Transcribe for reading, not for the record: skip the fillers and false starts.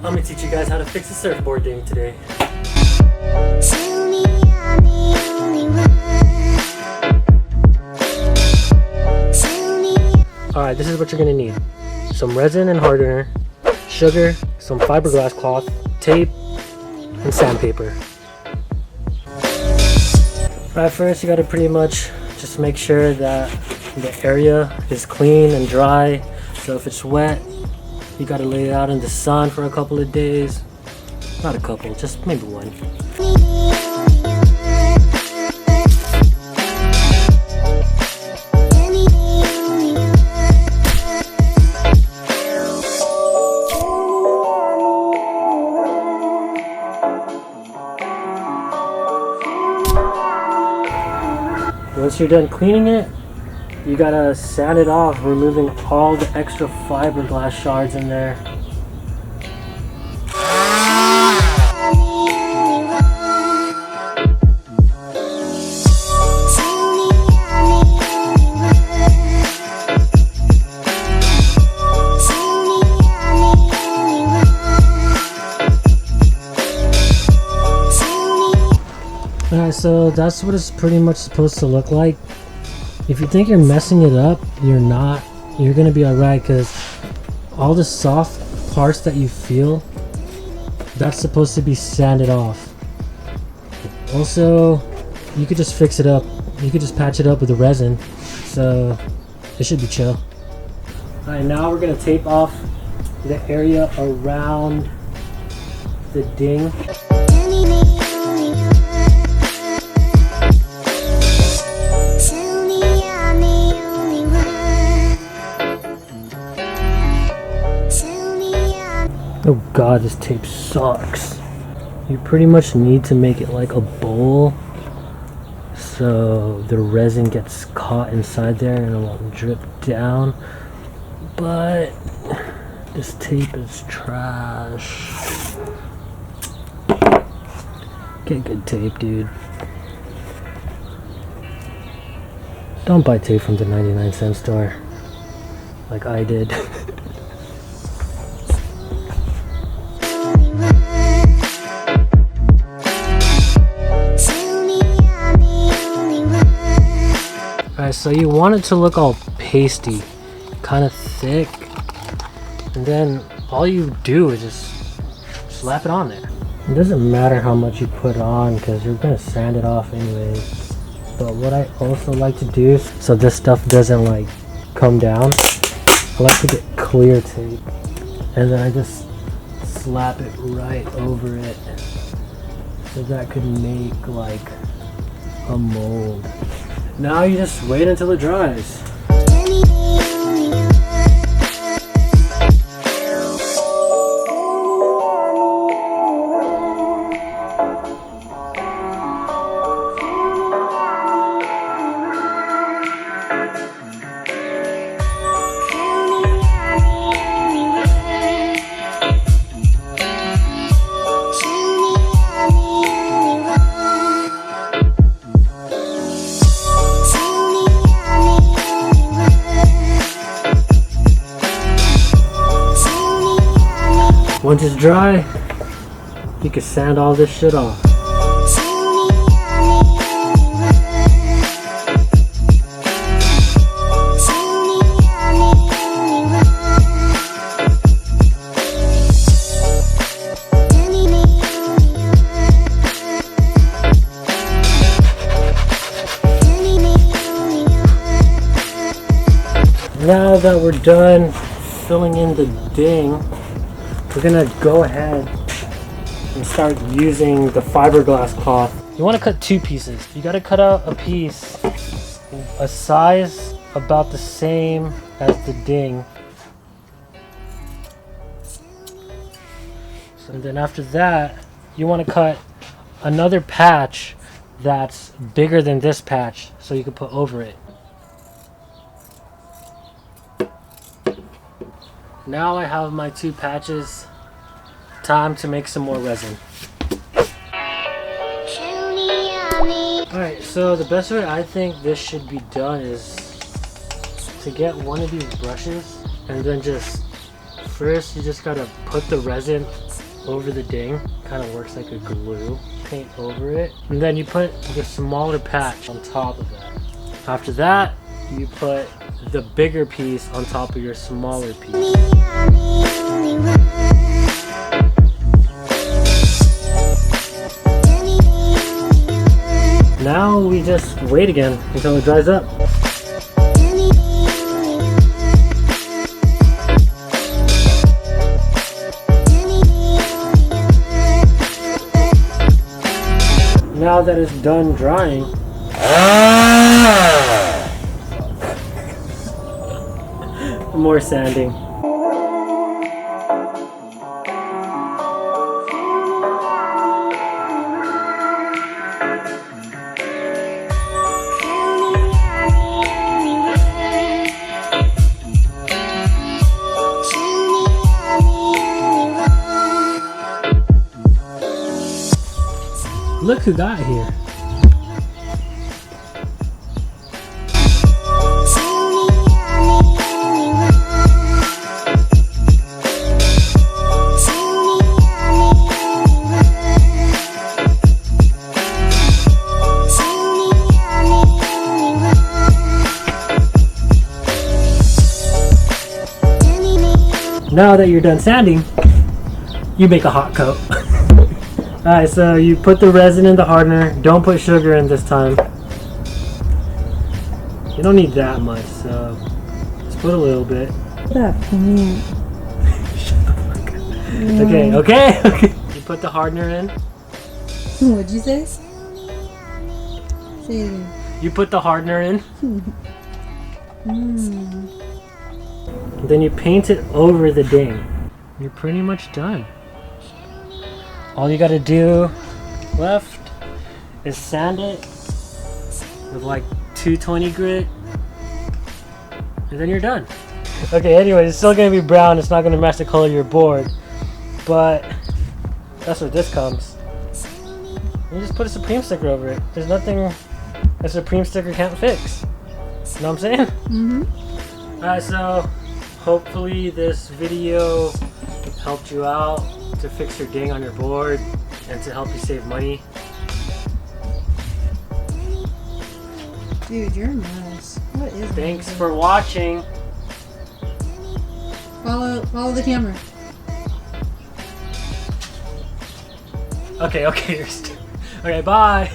I'm gonna teach you guys how to fix a surfboard ding today. Alright, this is what you're gonna need. Some resin and hardener, sugar, some fiberglass cloth, tape, and sandpaper. Alright, first you gotta pretty much just make sure that the area is clean and dry. So if it's wet, you gotta lay it out in the sun for a couple of days. Not a couple, just maybe one. Once you're done cleaning it, you gotta sand it off, removing all the extra fiberglass shards in there. Alright, so that's what it's pretty much supposed to look like. If you think you're messing it up, you're not. You're gonna be alright, because all the soft parts that you feel, that's supposed to be sanded off. Also, you could just fix it up. You could just patch it up with the resin, so it should be chill. Alright, now we're gonna tape off the area around the ding. Oh god, this tape sucks. You pretty much need to make it like a bowl so the resin gets caught inside there and it won't drip down. But this tape is trash. Get good tape, dude. Don't buy tape from the 99-cent store like I did. Alright, so you want it to look all pasty, kind of thick, and then all you do is just slap it on there. It doesn't matter how much you put on because you're going to sand it off anyways. But what I also like to do, so this stuff doesn't like come down, I like to get clear tape, and then I just slap it right over it, so that could make like a mold. Now you just wait until it dries. Once it's dry, you can sand all this shit off. Now that we're done filling in the ding, we're gonna go ahead and start using the fiberglass cloth. You want to cut two pieces. You got to cut out a piece a size about the same as the ding. And then after that, you want to cut another patch that's bigger than this patch so you can put over it. Now I have my two patches. Time to make some more resin. Alright, so the best way I think this should be done is to get one of these brushes and then just first you just gotta put the resin over the ding. Kind of works like a glue. Paint over it. And then you put the smaller patch on top of that. After that, you put the bigger piece on top of your smaller piece. Now we just wait again until it dries up. Now that it's done drying, more sanding. Look who got here. Now that you're done sanding, you make a hot coat. Alright, so you put the resin in the hardener. Don't put sugar in this time. You don't need that much, so just put a little bit. Shut up, man. Shut the fuck up. Okay. You put the hardener in. What'd you say? Say it again. You put the hardener in. Then you paint it over the ding. You're pretty much done. All you gotta do left is sand it with like 220 grit, and then you're done. Okay, anyway, it's still gonna be brown. It's not gonna match the color of your board, but that's where this comes. You just put a Supreme sticker over it. There's nothing a Supreme sticker can't fix. You know what I'm saying? Mm-hmm. Alright, so hopefully this video helped you out to fix your ding on your board and to help you save money. Dude, you're a mess. What is that? Thanks for watching. Follow the camera. Okay, okay, bye.